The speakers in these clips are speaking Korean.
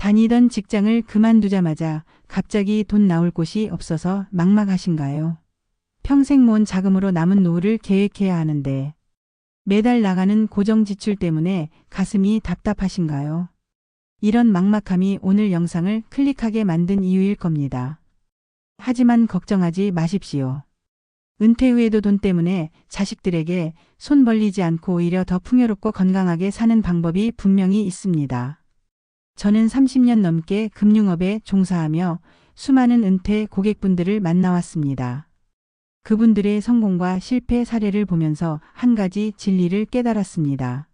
다니던 직장을 그만두자마자 갑자기 돈 나올 곳이 없어서 막막하신가요? 평생 모은 자금으로 남은 노후를 계획해야 하는데 매달 나가는 고정 지출 때문에 가슴이 답답하신가요? 이런 막막함이 오늘 영상을 클릭하게 만든 이유일 겁니다. 하지만 걱정하지 마십시오. 은퇴 후에도 돈 때문에 자식들에게 손 벌리지 않고 오히려 더 풍요롭고 건강하게 사는 방법이 분명히 있습니다. 저는 30년 넘게 금융업에 종사하며 수많은 은퇴 고객분들을 만나왔습니다. 그분들의 성공과 실패 사례를 보면서 한 가지 진리를 깨달았습니다.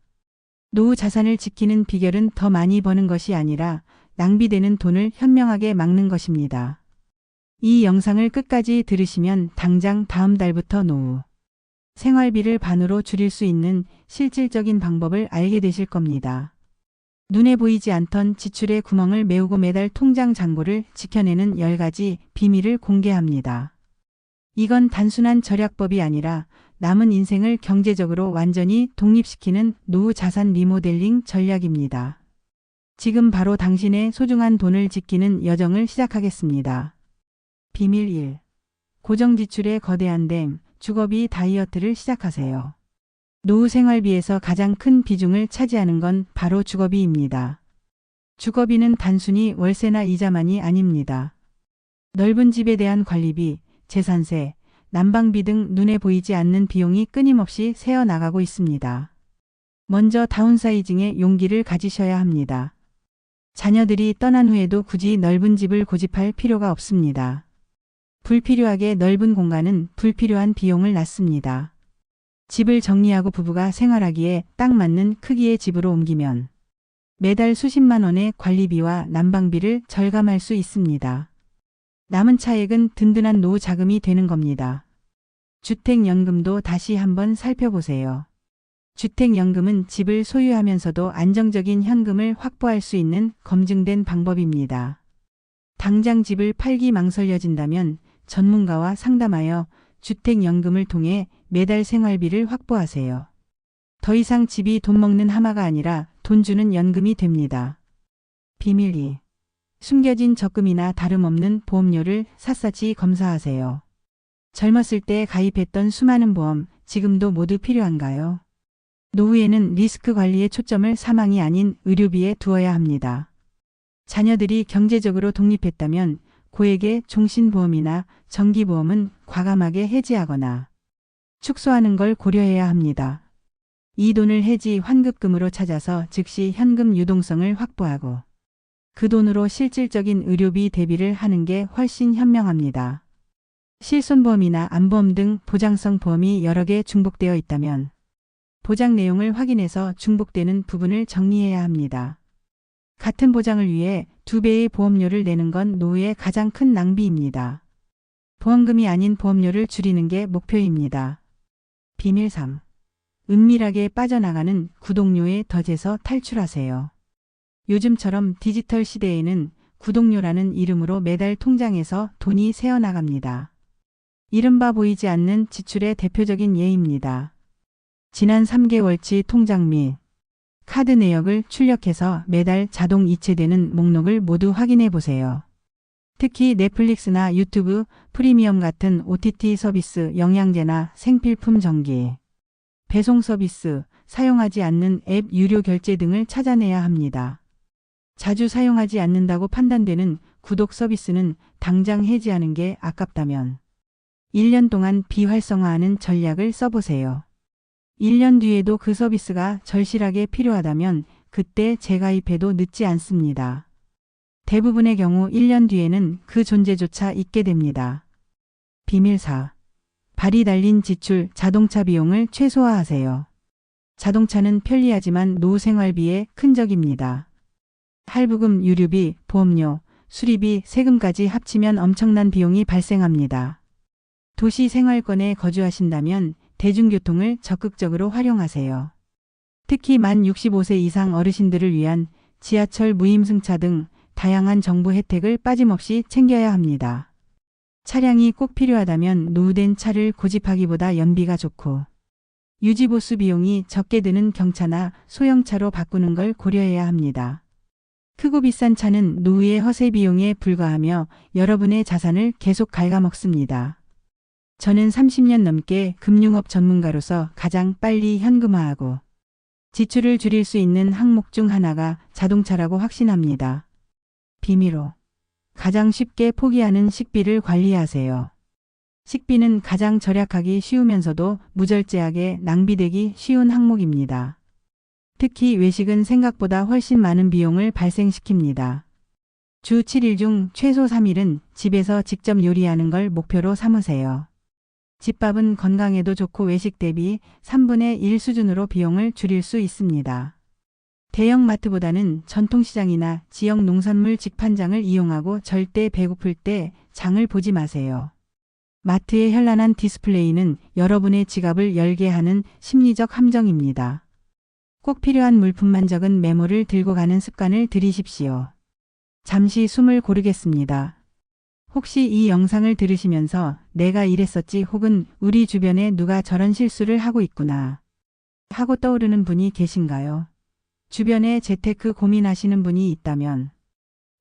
노후 자산을 지키는 비결은 더 많이 버는 것이 아니라 낭비되는 돈을 현명하게 막는 것입니다. 이 영상을 끝까지 들으시면 당장 다음 달부터 노후 생활비를 반으로 줄일 수 있는 실질적인 방법을 알게 되실 겁니다. 눈에 보이지 않던 지출의 구멍을 메우고 매달 통장 잔고를 지켜내는 10가지 비밀을 공개합니다. 이건 단순한 절약법이 아니라 남은 인생을 경제적으로 완전히 독립시키는 노후 자산 리모델링 전략입니다. 지금 바로 당신의 소중한 돈을 지키는 여정을 시작하겠습니다. 비밀 1. 고정 지출의 거대한 댐, 주거비 다이어트를 시작하세요. 노후 생활비에서 가장 큰 비중을 차지하는 건 바로 주거비입니다. 주거비는 단순히 월세나 이자만이 아닙니다. 넓은 집에 대한 관리비, 재산세, 난방비 등 눈에 보이지 않는 비용이 끊임없이 새어나가고 있습니다. 먼저 다운사이징의 용기를 가지셔야 합니다. 자녀들이 떠난 후에도 굳이 넓은 집을 고집할 필요가 없습니다. 불필요하게 넓은 공간은 불필요한 비용을 낳습니다. 집을 정리하고 부부가 생활하기에 딱 맞는 크기의 집으로 옮기면 매달 수십만 원의 관리비와 난방비를 절감할 수 있습니다. 남은 차액은 든든한 노후 자금이 되는 겁니다. 주택연금도 다시 한번 살펴보세요. 주택연금은 집을 소유하면서도 안정적인 현금을 확보할 수 있는 검증된 방법입니다. 당장 집을 팔기 망설여진다면 전문가와 상담하여 주택연금을 통해 매달 생활비를 확보하세요. 더 이상 집이 돈 먹는 하마가 아니라 돈 주는 연금이 됩니다. 비밀 2. 숨겨진 적금이나 다름없는 보험료를 샅샅이 검사하세요. 젊었을 때 가입했던 수많은 보험, 지금도 모두 필요한가요? 노후에는 리스크 관리에 초점을 사망이 아닌 의료비에 두어야 합니다. 자녀들이 경제적으로 독립했다면 고액의 종신보험이나 정기보험은 과감하게 해지하거나 축소하는 걸 고려해야 합니다. 이 돈을 해지 환급금으로 찾아서 즉시 현금 유동성을 확보하고 그 돈으로 실질적인 의료비 대비를 하는 게 훨씬 현명합니다. 실손보험이나 안보험 등 보장성 보험이 여러 개 중복되어 있다면 보장 내용을 확인해서 중복되는 부분을 정리해야 합니다. 같은 보장을 위해 2배의 보험료를 내는 건 노후의 가장 큰 낭비입니다. 보험금이 아닌 보험료를 줄이는 게 목표입니다. 비밀 3. 은밀하게 빠져나가는 구독료에 덫에서 탈출하세요. 요즘처럼 디지털 시대에는 구독료라는 이름으로 매달 통장에서 돈이 새어나갑니다. 이른바 보이지 않는 지출의 대표적인 예입니다. 지난 3개월치 통장 및 카드 내역을 출력해서 매달 자동 이체되는 목록을 모두 확인해 보세요. 특히 넷플릭스나 유튜브, 프리미엄 같은 OTT 서비스, 영양제나 생필품 정기, 배송 서비스, 사용하지 않는 앱 유료 결제 등을 찾아내야 합니다. 자주 사용하지 않는다고 판단되는 구독 서비스는 당장 해지하는 게 아깝다면 1년 동안 비활성화하는 전략을 써보세요. 1년 뒤에도 그 서비스가 절실하게 필요하다면 그때 재가입해도 늦지 않습니다. 대부분의 경우 1년 뒤에는 그 존재조차 잊게 됩니다. 비밀 4. 발이 달린 지출, 자동차 비용을 최소화하세요. 자동차는 편리하지만 노후 생활비의 큰 적입니다. 할부금, 유류비, 보험료, 수리비, 세금까지 합치면 엄청난 비용이 발생합니다. 도시 생활권에 거주하신다면 대중교통을 적극적으로 활용하세요. 특히 만 65세 이상 어르신들을 위한 지하철 무임승차 등 다양한 정부 혜택을 빠짐없이 챙겨야 합니다. 차량이 꼭 필요하다면 노후된 차를 고집하기보다 연비가 좋고 유지보수 비용이 적게 드는 경차나 소형차로 바꾸는 걸 고려해야 합니다. 크고 비싼 차는 노후의 허세 비용에 불과하며 여러분의 자산을 계속 갉아먹습니다. 저는 30년 넘게 금융업 전문가로서 가장 빨리 현금화하고 지출을 줄일 수 있는 항목 중 하나가 자동차라고 확신합니다. 비밀 5. 가장 쉽게 포기하는 식비를 관리하세요. 식비는 가장 절약하기 쉬우면서도 무절제하게 낭비되기 쉬운 항목입니다. 특히 외식은 생각보다 훨씬 많은 비용을 발생시킵니다. 주 7일 중 최소 3일은 집에서 직접 요리하는 걸 목표로 삼으세요. 집밥은 건강에도 좋고 외식 대비 3분의 1 수준으로 비용을 줄일 수 있습니다. 대형 마트보다는 전통시장이나 지역 농산물 직판장을 이용하고 절대 배고플 때 장을 보지 마세요. 마트의 현란한 디스플레이는 여러분의 지갑을 열게 하는 심리적 함정입니다. 꼭 필요한 물품만 적은 메모를 들고 가는 습관을 들이십시오. 잠시 숨을 고르겠습니다. 혹시 이 영상을 들으시면서 내가 이랬었지 혹은 우리 주변에 누가 저런 실수를 하고 있구나 하고 떠오르는 분이 계신가요? 주변에 재테크 고민하시는 분이 있다면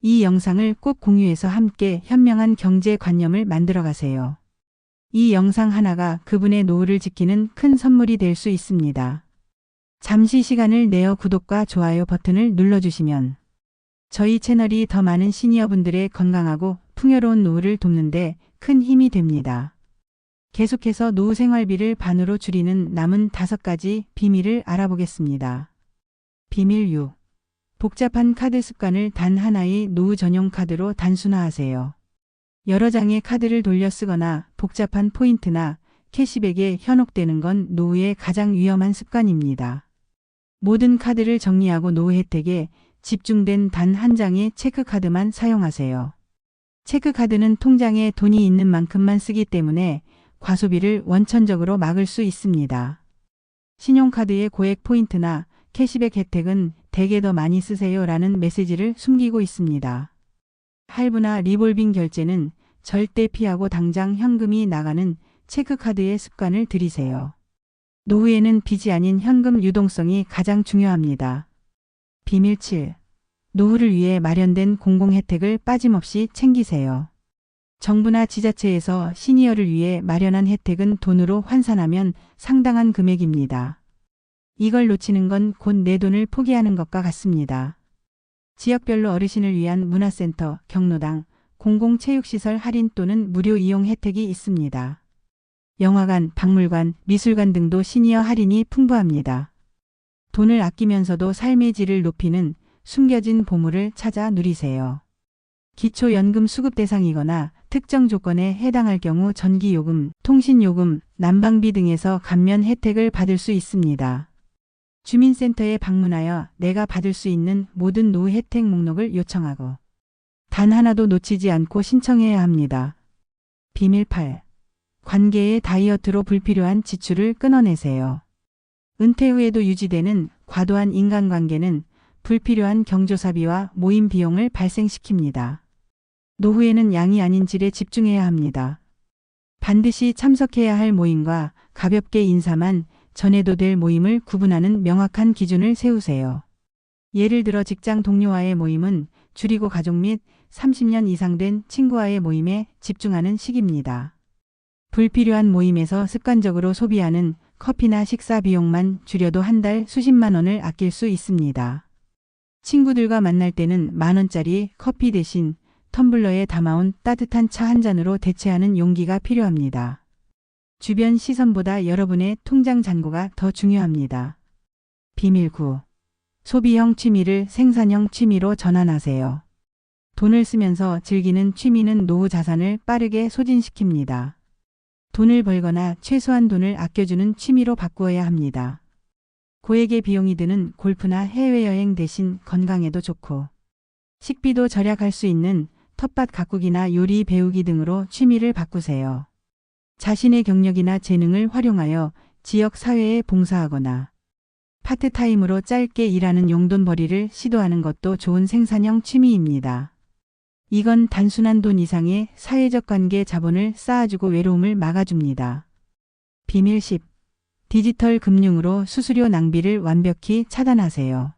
이 영상을 꼭 공유해서 함께 현명한 경제관념을 만들어 가세요. 이 영상 하나가 그분의 노후를 지키는 큰 선물이 될 수 있습니다. 잠시 시간을 내어 구독과 좋아요 버튼을 눌러주시면 저희 채널이 더 많은 시니어분들의 건강하고 풍요로운 노후를 돕는데 큰 힘이 됩니다. 계속해서 노후 생활비를 반으로 줄이는 남은 5가지 비밀을 알아보겠습니다. 비밀 6. 복잡한 카드 습관을 단 하나의 노후 전용 카드로 단순화하세요. 여러 장의 카드를 돌려 쓰거나 복잡한 포인트나 캐시백에 현혹되는 건 노후의 가장 위험한 습관입니다. 모든 카드를 정리하고 노후 혜택에 집중된 단 한 장의 체크카드만 사용하세요. 체크카드는 통장에 돈이 있는 만큼만 쓰기 때문에 과소비를 원천적으로 막을 수 있습니다. 신용카드의 고액 포인트나 캐시백 혜택은 대개 더 많이 쓰세요 라는 메시지를 숨기고 있습니다. 할부나 리볼빙 결제는 절대 피하고 당장 현금이 나가는 체크카드의 습관을 들이세요. 노후에는 빚이 아닌 현금 유동성이 가장 중요합니다. 비밀 7. 노후를 위해 마련된 공공혜택을 빠짐없이 챙기세요. 정부나 지자체에서 시니어를 위해 마련한 혜택은 돈으로 환산하면 상당한 금액입니다. 이걸 놓치는 건 곧 내 돈을 포기하는 것과 같습니다. 지역별로 어르신을 위한 문화센터, 경로당, 공공체육시설 할인 또는 무료 이용 혜택이 있습니다. 영화관, 박물관, 미술관 등도 시니어 할인이 풍부합니다. 돈을 아끼면서도 삶의 질을 높이는 숨겨진 보물을 찾아 누리세요. 기초연금 수급 대상이거나 특정 조건에 해당할 경우 전기요금, 통신요금, 난방비 등에서 감면 혜택을 받을 수 있습니다. 주민센터에 방문하여 내가 받을 수 있는 모든 노후 혜택 목록을 요청하고 단 하나도 놓치지 않고 신청해야 합니다. 비밀 8. 관계의 다이어트로 불필요한 지출을 끊어내세요. 은퇴 후에도 유지되는 과도한 인간관계는 불필요한 경조사비와 모임 비용을 발생시킵니다. 노후에는 양이 아닌 질에 집중해야 합니다. 반드시 참석해야 할 모임과 가볍게 인사만 전해도 될 모임을 구분하는 명확한 기준을 세우세요. 예를 들어 직장 동료와의 모임은 줄이고 가족 및 30년 이상 된 친구와의 모임에 집중하는 시기입니다. 불필요한 모임에서 습관적으로 소비하는 커피나 식사 비용만 줄여도 한 달 수십만 원을 아낄 수 있습니다. 친구들과 만날 때는 10,000원짜리 커피 대신 텀블러에 담아온 따뜻한 차 한 잔으로 대체하는 용기가 필요합니다. 주변 시선보다 여러분의 통장 잔고가 더 중요합니다. 비밀 9. 소비형 취미를 생산형 취미로 전환하세요. 돈을 쓰면서 즐기는 취미는 노후 자산을 빠르게 소진시킵니다. 돈을 벌거나 최소한 돈을 아껴주는 취미로 바꾸어야 합니다. 고액의 비용이 드는 골프나 해외여행 대신 건강에도 좋고 식비도 절약할 수 있는 텃밭 가꾸기나 요리 배우기 등으로 취미를 바꾸세요. 자신의 경력이나 재능을 활용하여 지역 사회에 봉사하거나 파트타임으로 짧게 일하는 용돈벌이를 시도하는 것도 좋은 생산형 취미입니다. 이건 단순한 돈 이상의 사회적 관계 자본을 쌓아주고 외로움을 막아줍니다. 비밀 10. 디지털 금융으로 수수료 낭비를 완벽히 차단하세요.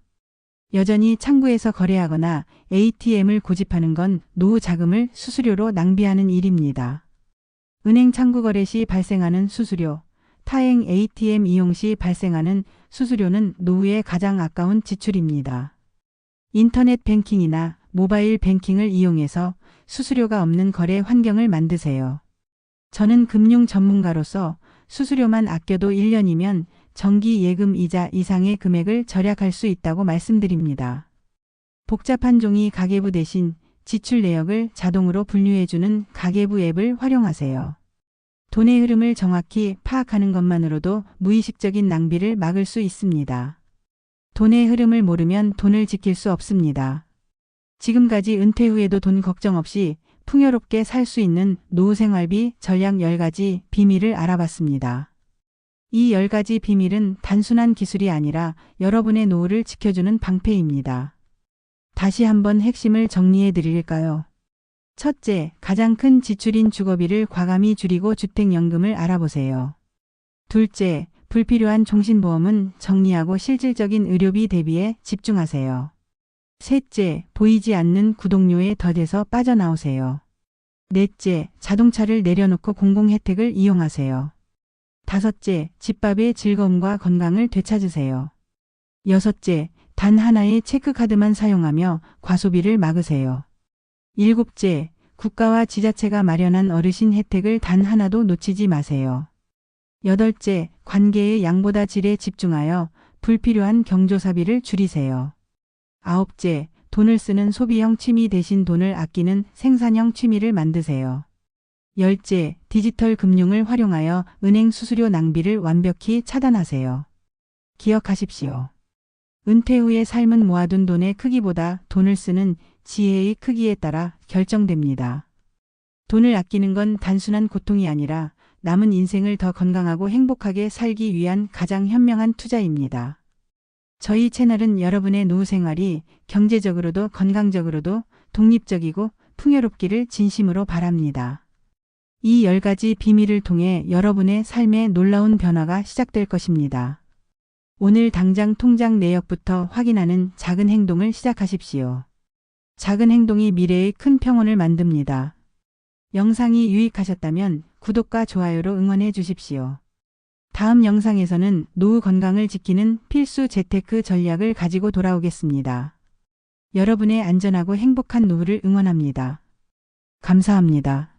여전히 창구에서 거래하거나 ATM을 고집하는 건 노후 자금을 수수료로 낭비하는 일입니다. 은행 창구 거래 시 발생하는 수수료, 타행 ATM 이용 시 발생하는 수수료는 노후에 가장 아까운 지출입니다. 인터넷 뱅킹이나 모바일 뱅킹을 이용해서 수수료가 없는 거래 환경을 만드세요. 저는 금융 전문가로서 수수료만 아껴도 1년이면 정기 예금 이자 이상의 금액을 절약할 수 있다고 말씀드립니다. 복잡한 종이 가계부 대신 지출 내역을 자동으로 분류해주는 가계부 앱을 활용하세요. 돈의 흐름을 정확히 파악하는 것만으로도 무의식적인 낭비를 막을 수 있습니다. 돈의 흐름을 모르면 돈을 지킬 수 없습니다. 지금까지 은퇴 후에도 돈 걱정 없이 풍요롭게 살 수 있는 노후 생활비 전략 10가지 비밀을 알아봤습니다. 이 10가지 비밀은 단순한 기술이 아니라 여러분의 노후를 지켜주는 방패입니다. 다시 한번 핵심을 정리해 드릴까요? 첫째, 가장 큰 지출인 주거비를 과감히 줄이고 주택연금을 알아보세요. 둘째, 불필요한 종신보험은 정리하고 실질적인 의료비 대비에 집중하세요. 셋째, 보이지 않는 구독료에 덫에서 빠져나오세요. 넷째, 자동차를 내려놓고 공공혜택을 이용하세요. 다섯째, 집밥의 즐거움과 건강을 되찾으세요. 여섯째, 단 하나의 체크카드만 사용하며 과소비를 막으세요. 일곱째, 국가와 지자체가 마련한 어르신 혜택을 단 하나도 놓치지 마세요. 여덟째, 관계의 양보다 질에 집중하여 불필요한 경조사비를 줄이세요. 아홉째, 돈을 쓰는 소비형 취미 대신 돈을 아끼는 생산형 취미를 만드세요. 열째, 디지털 금융을 활용하여 은행 수수료 낭비를 완벽히 차단하세요. 기억하십시오. 은퇴 후의 삶은 모아둔 돈의 크기보다 돈을 쓰는 지혜의 크기에 따라 결정됩니다. 돈을 아끼는 건 단순한 고통이 아니라 남은 인생을 더 건강하고 행복하게 살기 위한 가장 현명한 투자입니다. 저희 채널은 여러분의 노후 생활이 경제적으로도 건강적으로도 독립적이고 풍요롭기를 진심으로 바랍니다. 이 10가지 비밀을 통해 여러분의 삶에 놀라운 변화가 시작될 것입니다. 오늘 당장 통장 내역부터 확인하는 작은 행동을 시작하십시오. 작은 행동이 미래의 큰 평온을 만듭니다. 영상이 유익하셨다면 구독과 좋아요로 응원해 주십시오. 다음 영상에서는 노후 건강을 지키는 필수 재테크 전략을 가지고 돌아오겠습니다. 여러분의 안전하고 행복한 노후를 응원합니다. 감사합니다.